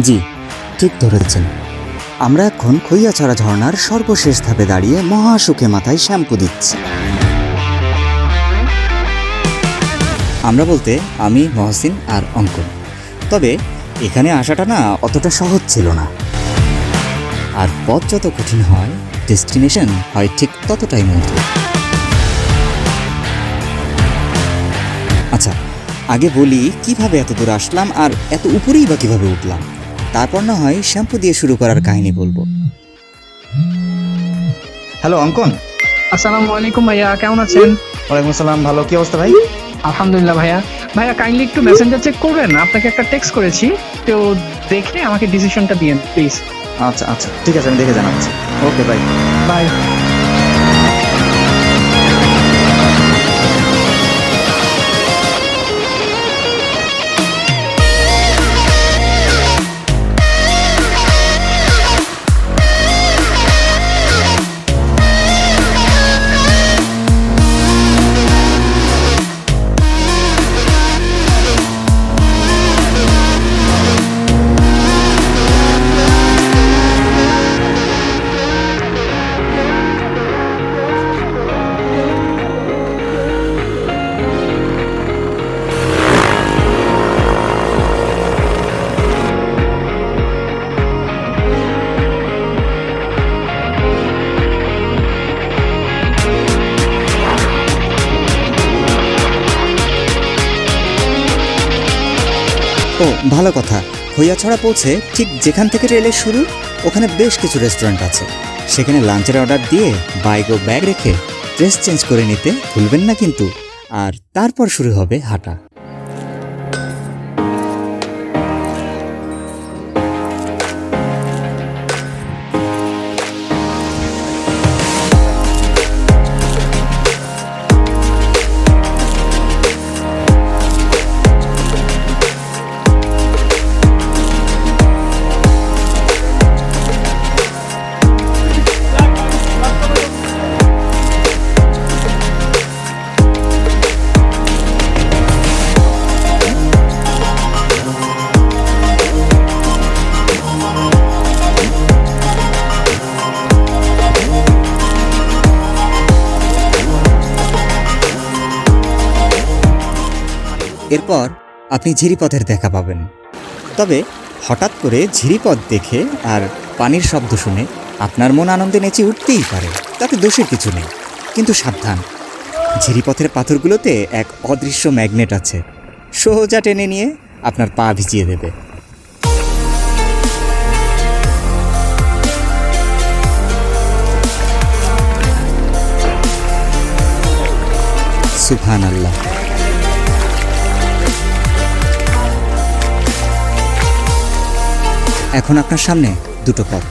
জি, ঠিক ধরেছেন। আমরা এখন খৈয়াছড়া ঝর্ণার সর্বশেষ ধাপে দাঁড়িয়ে মহাসুখে মাথায় শ্যাম্পু দিচ্ছি। আমরা বলতে আমি, মহসিন আর অঙ্কন। তবে এখানে আসাটা না অতটা সহজ ছিল না। আর পথ যত কঠিন হয়, ডেস্টিনেশন হয় ঠিক ততটাই মধুর। আচ্ছা, আগে বলি কিভাবে এত দূর আসলাম আর এত উপরেই বা কিভাবে উঠলাম। তারপর না হয় শ্যাম্পু দিয়ে শুরু করার কাহিনী বলবো। হ্যালো অঙ্কন। আসসালামু আলাইকুম ভাইয়া, কেমন আছেন? ওয়ালাইকুম আসসালাম, ভালো। কি অবস্থা ভাই? আলহামদুলিল্লাহ ভাইয়া। ভাইয়া কাইন্ডলি একটু মেসেঞ্জার চেক করবেন, আপনাকে একটা টেক্সট করেছি, তো দেখে আমাকে ডিসিশনটা দিয়েন প্লিজ। আচ্ছা আচ্ছা, ঠিক আছে, আমি দেখে জানাচ্ছি। ওকে, বাই বাই। ও ভালো কথা। খৈয়াছড়া পৌঁছে ঠিক যেখান থেকে রেলের শুরু, ওখানে বেশ কিছু রেস্টুরেন্ট আছে। সেখানে লাঞ্চের অর্ডার দিয়ে বাইক ও ব্যাগ রেখে ড্রেস চেঞ্জ করে নিতে ভুলবেন না কিন্তু। আর তারপর শুরু হবে হাঁটা। এরপর আপনি ঝিরিপথের দেখা পাবেন। তবে হঠাৎ করে ঝিরিপথ দেখে আর পানির শব্দ শুনে আপনার মন আনন্দে নেচে উঠতেই পারে, তাতে দোষের কিছু নেই। কিন্তু সাবধান, ঝিরিপথের পাথরগুলোতে এক অদৃশ্য ম্যাগনেট আছে, সোজা টেনে নিয়ে আপনার পা ভিজিয়ে দেবে। সুবহানাল্লাহ। এখন আপনার সামনে দুটো পথ,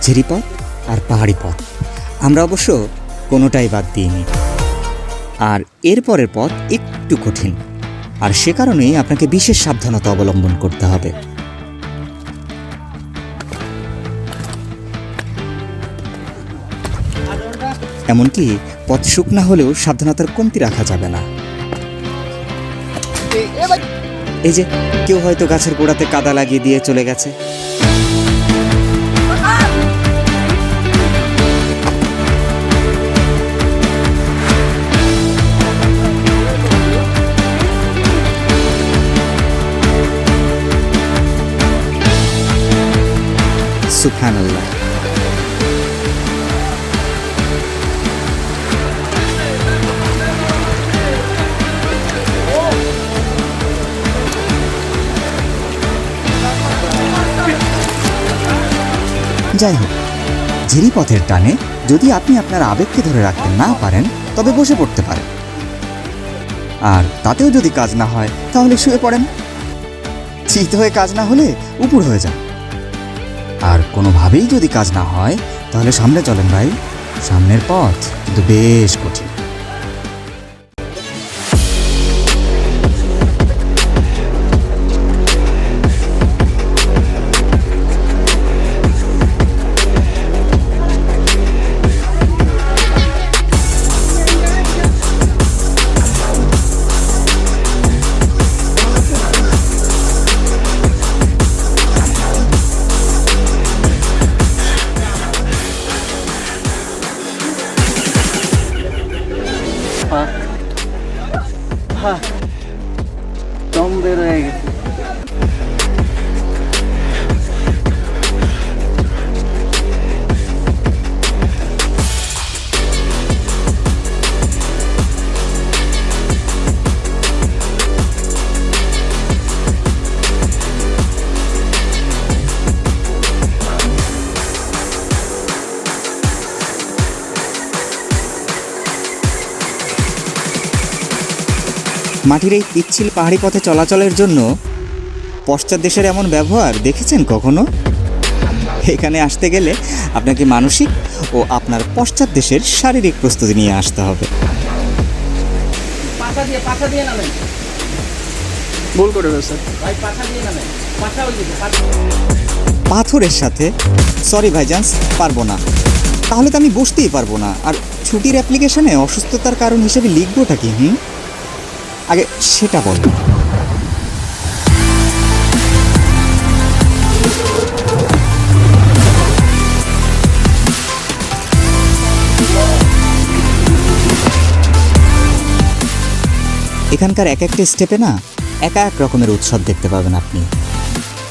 ঝিরিপথ আর পাহাড়ি পথ। আমরা অবশ্য কোনোটাই বাদ দিইনি। আর এরপরের পথ একটু কঠিন, আর সে কারণেই আপনাকে বিশেষ সাবধানতা অবলম্বন করতে হবে। এমনকি পথ শুকনা হলেও সাবধানতার কমতি রাখা যাবে না। এই যে কেউ হয়তো গাছের গোড়াতে কাদা লাগিয়ে দিয়ে চলে গেছে। সুবহানাল্লাহ। যাই হোক, ঝিরিপথের টানে যদি আপনি আপনার আবেগকে ধরে রাখতে না পারেন, তবে বসে পড়তে পারেন। আর তাতেও যদি কাজ না হয়, তাহলে শুয়ে পড়েন। চিত হয়ে কাজ না হলে উপর হয়ে যান। আর কোনোভাবেই যদি কাজ না হয়, তাহলে সামনে চলেন ভাই। সামনের পথ কিন্তু বেশ কঠিন। মাটির এই পিচ্ছিল পাহাড়ি পথে চলাচলের জন্য পশ্চাৎ দেশের এমন ব্যবহার দেখেছেন কখনো? এখানে আসতে গেলে আপনাকে মানসিক ও আপনার পশ্চাৎ দেশের শারীরিক প্রস্তুতি নিয়ে আসতে হবে। ভুল করে ফেলছেন। পাথরের সাথে? সরি ভাইজান, পারবো না। তাহলে তো আমি বসতেই পারবো না। আর ছুটির অ্যাপ্লিকেশনে অসুস্থতার কারণ হিসেবে লিখবোটা কি? আগে সেটা বল। এখানকার এক একটা স্টেপে না এক এক রকমের উৎসব দেখতে পাবেন আপনি।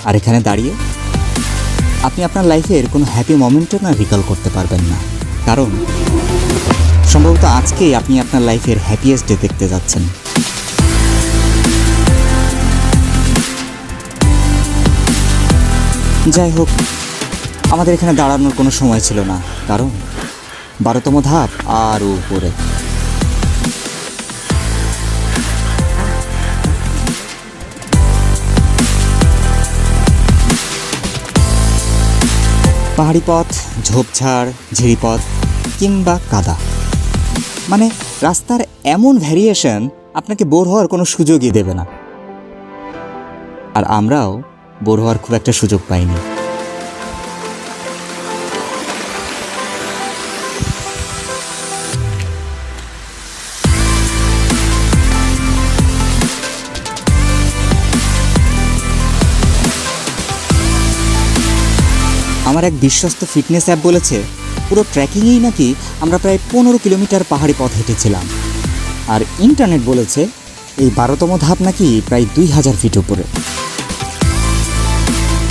আর এখানে দাঁড়িয়ে আপনি আপনার লাইফের কোনো হ্যাপি মোমেন্টও না রিকল করতে পারবেন না, কারণ সম্ভবত আজকেই আপনি আপনার লাইফের হ্যাপিয়েস্ট ডে দেখতে যাচ্ছেন। যাই হোক, আমাদের এখানে দাঁড়ানোর কোনো সময় ছিল না, কারণ 12তম ধাপ আর উপরে। পাহাড়ি পথ, ঝোপঝাড়, ঝিরিপথ কিংবা কাদা, মানে রাস্তার এমন ভ্যারিয়েশন আপনাকে বোর হওয়ার কোনো সুযোগই দেবে না। আর আমরাও বোর হওয়ার খুব একটা সুযোগ পাইনি। আমার এক বিশ্বস্ত ফিটনেস অ্যাপ বলেছে পুরো ট্র্যাকিংয়েই নাকি আমরা প্রায় 15 কিলোমিটার পাহাড়ি পথ হেঁটেছিলাম। আর ইন্টারনেট বলেছে এই 12তম ধাপ নাকি প্রায় 2000 ফিট উপরে।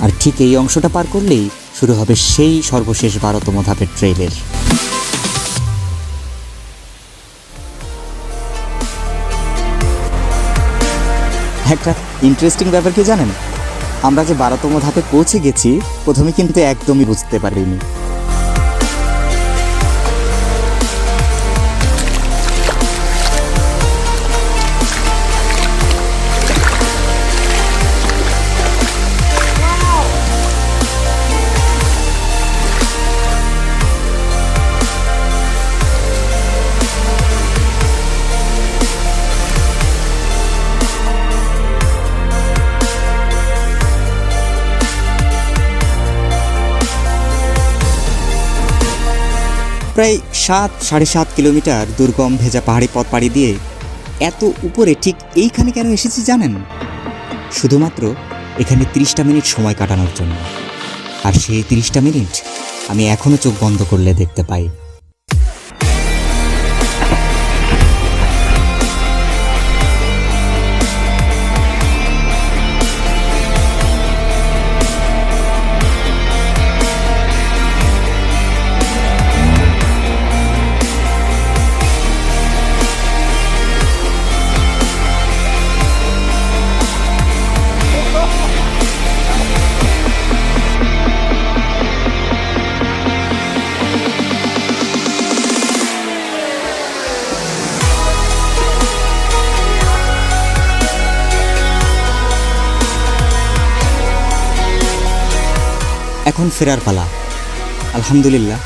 আর ঠিক এই অংশটা পার করলেই শুরু হবে সেই সর্বশেষ 12তম ধাপের ট্রেইলের। একটা ইন্টারেস্টিং ব্যাপার কি জানেন? আমরা যে 12তম ধাপে পৌঁছে গেছি প্রথমে কিন্তু একদমই বুঝতে পারিনি। প্রায় 7-7.5 কিলোমিটার দুর্গম ভেজা পাহাড়ি পথ পাড়ি দিয়ে এত উপরে ঠিক এইখানে কেন এসেছি জানেন? শুধুমাত্র এখানে 30টা মিনিট সময় কাটানোর জন্য। আর সেই 30টা মিনিট আমি এখনো চোখ বন্ধ করলে দেখতে পাই। এখন ফেরার পালা। আলহামদুলিল্লাহ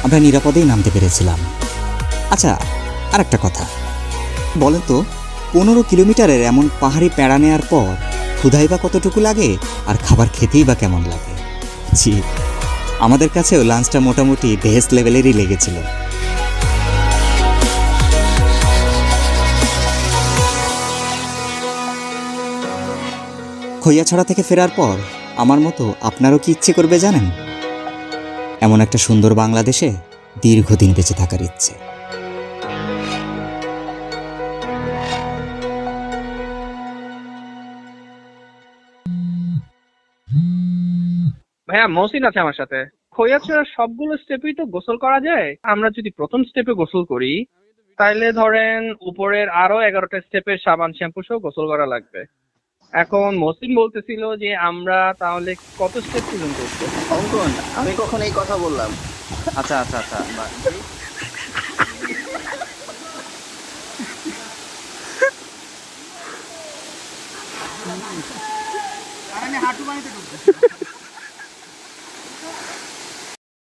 আমরা নিরাপদেই নামতে পেরেছিলাম। আচ্ছা, আর একটা কথা বলেন তো, 15 কিলোমিটারের এমন পাহাড়ি প্যাড়া নেওয়ার পর ক্ষুধাই বা কতটুকু লাগে, আর খাবার খেতেই বা কেমন লাগে? জি, আমাদের কাছেও লাঞ্চটা মোটামুটি বেহেস্ট লেভেলেরই লেগেছিল। খৈয়াছড়া থেকে ফেরার পর আমার মতো আপনারও কি ইচ্ছে করবে জানেন? এমন একটা সুন্দর বাংলাদেশে দীর্ঘদিন বেঁচে থাকার ইচ্ছে। ভাইয়া, মহসিন আছে আমার সাথে। খৈয়াছড়ার সবগুলো স্টেপেই তো গোসল করা যায়। আমরা যদি প্রথম স্টেপে গোসল করি তাইলে ধরেন উপরের আরো 11টা স্টেপের সাবান শ্যাম্পু সহ গোসল করা লাগবে। এখন মহসিন বলতেছিল যে আমরা তাহলে কত স্টেপ পর্যন্ত উঠবো? অঙ্কন, আমি কখন এই কথা বললাম? আচ্ছা আচ্ছা আচ্ছা